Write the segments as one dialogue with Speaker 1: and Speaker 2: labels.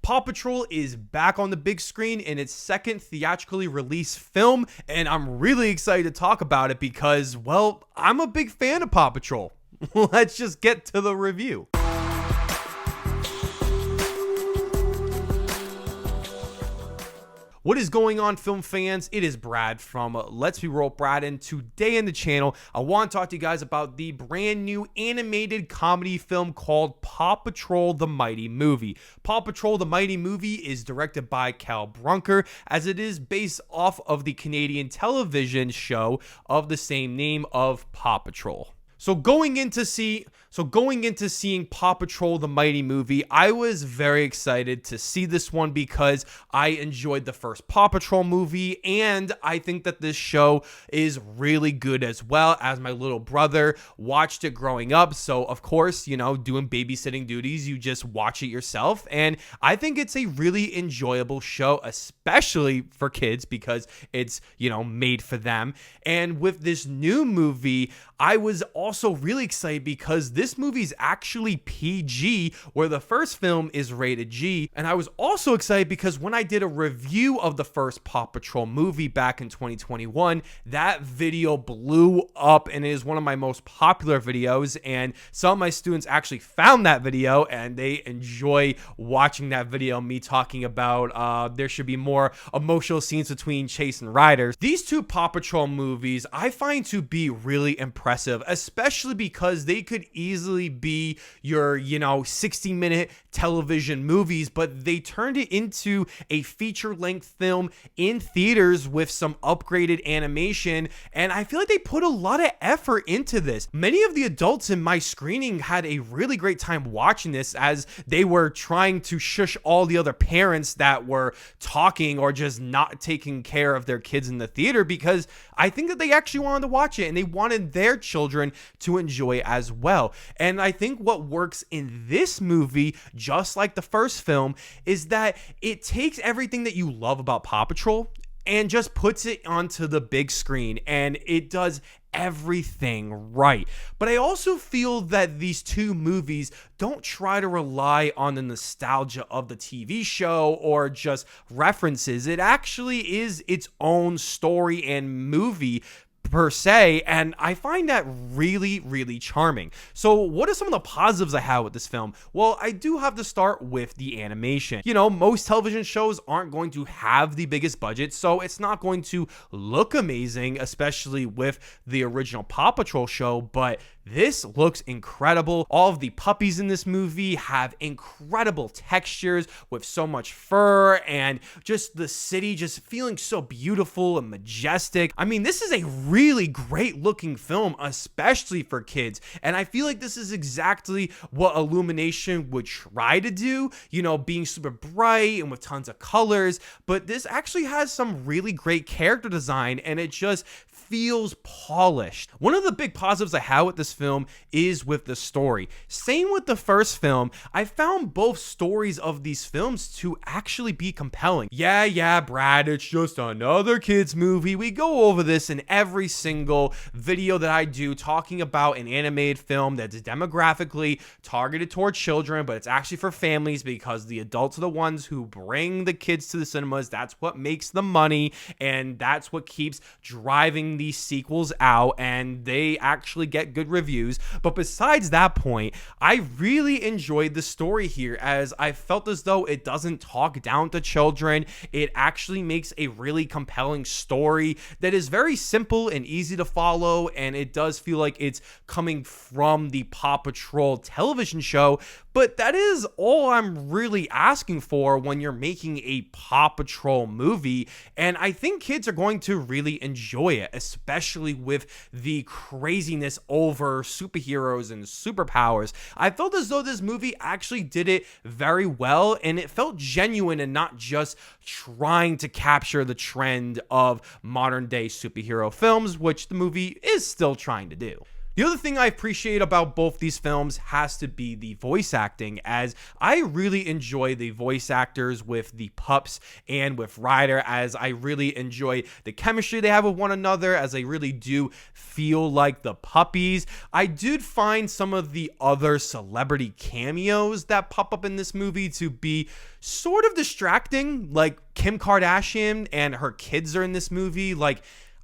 Speaker 1: Paw Patrol is back on the big screen in its second theatrically released film, and I'm really excited to talk about it because, well, I'm a big fan of Paw Patrol. Let's just get to the review. What is going on, film fans? It is Brad from Let's Be Roll Brad, and today in the channel, I want to talk to you guys about the brand new animated comedy film called Paw Patrol the Mighty Movie. Paw Patrol the Mighty Movie is directed by Brunker, as it is based off of the Canadian television show of the same name of Paw Patrol. So going into seeing Paw Patrol the Mighty Movie, I was very excited to see this one because I enjoyed the first Paw Patrol movie, and I think that this show is really good as well, as my little brother watched it growing up. So of course, you know, doing babysitting duties, you just watch it yourself, and I think it's a really enjoyable show, especially for kids because it's, you know, made for them. And with this new movie, I was also really excited because this movie is actually PG, where the first film is rated G. And I was also excited because when I did a review of the first Paw Patrol movie back in 2021, that video blew up and it is one of my most popular videos. And some of my students actually found that video and they enjoy watching that video, me talking about there should be more emotional scenes between Chase and Ryder. These two Paw Patrol movies I find to be really impressive, especially because they could easily be your, 60-minute television movies, but they turned it into a feature-length film in theaters with some upgraded animation, and I feel like they put a lot of effort into this. Many of the adults in my screening had a really great time watching this, as they were trying to shush all the other parents that were talking or just not taking care of their kids in the theater, because I think that they actually wanted to watch it and they wanted their children to enjoy it as well. And I think what works in this movie, just like the first film, is that it takes everything that you love about Paw Patrol and just puts it onto the big screen, and it does everything right. But I also feel that these two movies don't try to rely on the nostalgia of the TV show or just references. It actually is its own story and movie per se, and I find that really, really charming. So what are some of the positives I have with this film? Well, I do have to start with the animation. You know, most television shows aren't going to have the biggest budget, so it's not going to look amazing, especially with the original Paw Patrol show, but this looks incredible. All of the puppies in this movie have incredible textures with so much fur, and just the city just feeling so beautiful and majestic. I mean, this is a really great looking film, especially for kids. And I feel like this is exactly what Illumination would try to do, you know, being super bright and with tons of colors. But this actually has some really great character design, and it just feels polished. One of the big positives I have with this film is with the story. Same with the first film, I found both stories of these films to actually be compelling. Yeah, Brad, it's just another kids movie. We go over this in every single video that I do, talking about an animated film that's demographically targeted toward children, but it's actually for families because the adults are the ones who bring the kids to the cinemas. That's what makes the money, and that's what keeps driving these sequels out, and they actually get good reviews. But besides that point, I really enjoyed the story here, as I felt as though it doesn't talk down to children. It actually makes a really compelling story that is very simple and easy to follow, and it does feel like it's coming from the Paw Patrol television show. But that is all I'm really asking for when you're making a Paw Patrol movie, and I think kids are going to really enjoy it, especially with the craziness over superheroes and superpowers. I felt as though this movie actually did it very well, and it felt genuine and not just trying to capture the trend of modern day superhero films, which the movie is still trying to do. The other thing I appreciate about both these films has to be the voice acting, as I really enjoy the voice actors with the pups and with Ryder, as I really enjoy the chemistry they have with one another, as they really do feel like the puppies. I did find some of the other celebrity cameos that pop up in this movie to be sort of distracting, like Kim Kardashian and her kids are in this movie. Like,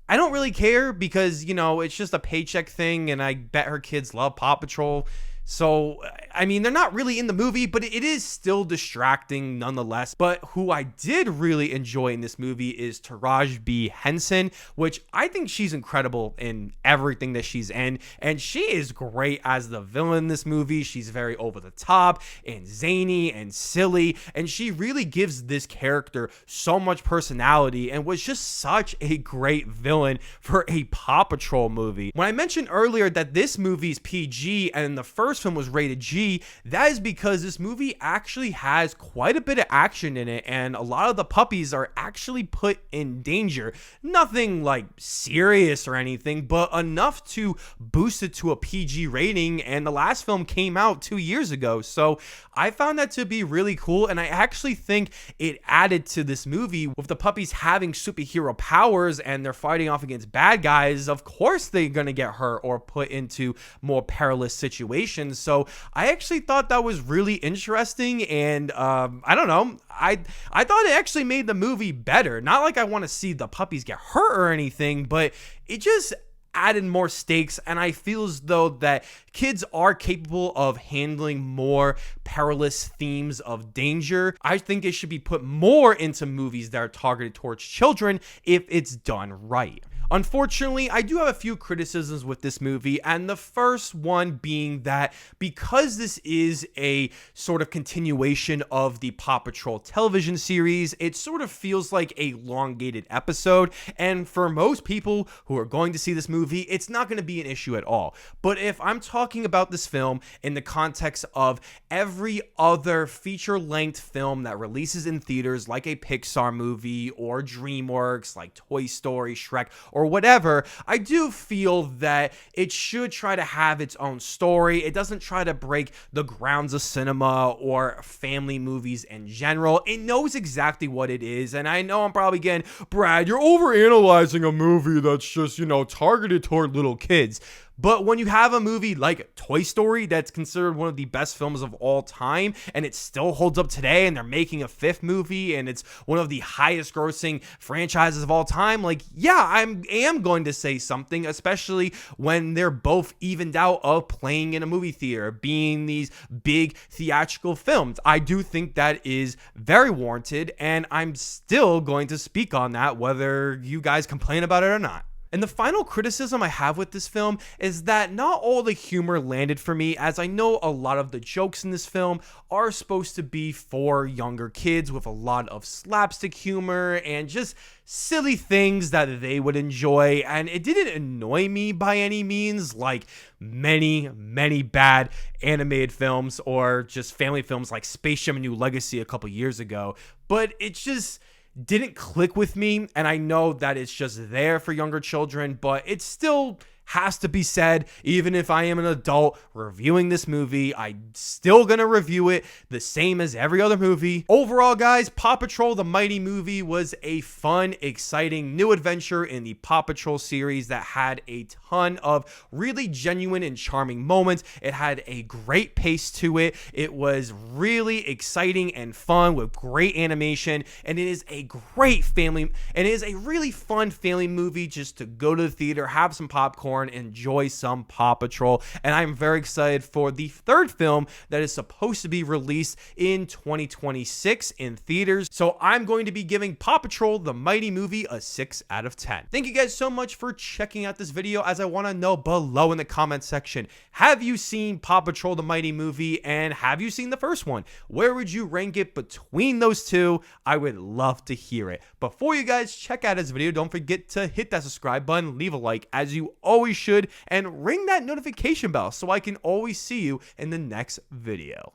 Speaker 1: I don't really care because, you know, it's just a paycheck thing, and I bet her kids love PAW Patrol. So, I mean, they're not really in the movie, but it is still distracting nonetheless. But who I did really enjoy in this movie is Taraji Henson, which I think she's incredible in everything that she's in. And she is great as the villain in this movie. She's very over the top and zany and silly. And she really gives this character so much personality and was just such a great villain for a PAW Patrol movie. When I mentioned earlier that this movie is PG and the first film was rated G, that is because this movie actually has quite a bit of action in it, and a lot of the puppies are actually put in danger. Nothing like serious or anything, but enough to boost it to a PG rating, and the last film came out 2 years ago. So I found that to be really cool, and I actually think it added to this movie with the puppies having superhero powers and they're fighting off against bad guys. Of course they're gonna get hurt or put into more perilous situations. So I actually thought that was really interesting, and I don't know, I thought it actually made the movie better. Not like I want to see the puppies get hurt or anything, but it just added more stakes, and I feel as though that kids are capable of handling more perilous themes of danger. I think it should be put more into movies that are targeted towards children if it's done right. Unfortunately, I do have a few criticisms with this movie, and the first one being that because this is a sort of continuation of the PAW Patrol television series, it sort of feels like a elongated episode, and for most people who are going to see this movie, it's not going to be an issue at all. But if I'm talking about this film in the context of every other feature-length film that releases in theaters, like a Pixar movie or DreamWorks, like Toy Story, Shrek, or whatever, I do feel that it should try to have its own story. It doesn't try to break the grounds of cinema or family movies in general. It knows exactly what it is, and I know I'm probably getting, Brad, you're overanalyzing a movie that's just, you know, targeted toward little kids. But when you have a movie like Toy Story that's considered one of the best films of all time, and it still holds up today, and they're making a fifth movie, and it's one of the highest grossing franchises of all time, like, yeah, I am going to say something, especially when they're both evened out of playing in a movie theater, being these big theatrical films. I do think that is very warranted, and I'm still going to speak on that, whether you guys complain about it or not. And the final criticism I have with this film is that not all the humor landed for me, as I know a lot of the jokes in this film are supposed to be for younger kids with a lot of slapstick humor and just silly things that they would enjoy, and it didn't annoy me by any means like many bad animated films or just family films like Space Jam: A New Legacy a couple years ago, but it just didn't click with me, and I know that it's just there for younger children, but it still has to be said. Even if I am an adult reviewing this movie, I'm still gonna review it the same as every other movie. Overall, guys, PAW Patrol the Mighty movie was a fun, exciting new adventure in the PAW Patrol series that had a ton of really genuine and charming moments. It had a great pace to it. It was really exciting and fun with great animation, and it is a great family, and it is a really fun family movie just to go to the theater, have some popcorn, enjoy some PAW Patrol. And I'm very excited for the third film that is supposed to be released in 2026 in theaters. So I'm going to be giving PAW Patrol the Mighty movie a 6 out of 10. Thank you guys so much for checking out this video. As I want to know below in the comment section, have you seen PAW Patrol the Mighty movie, and have you seen the first one? Where would you rank it between those two? I would love to hear it. Before you guys check out this video, don't forget to hit that subscribe button, leave a like as you always should, and ring that notification bell so I can always see you in the next video.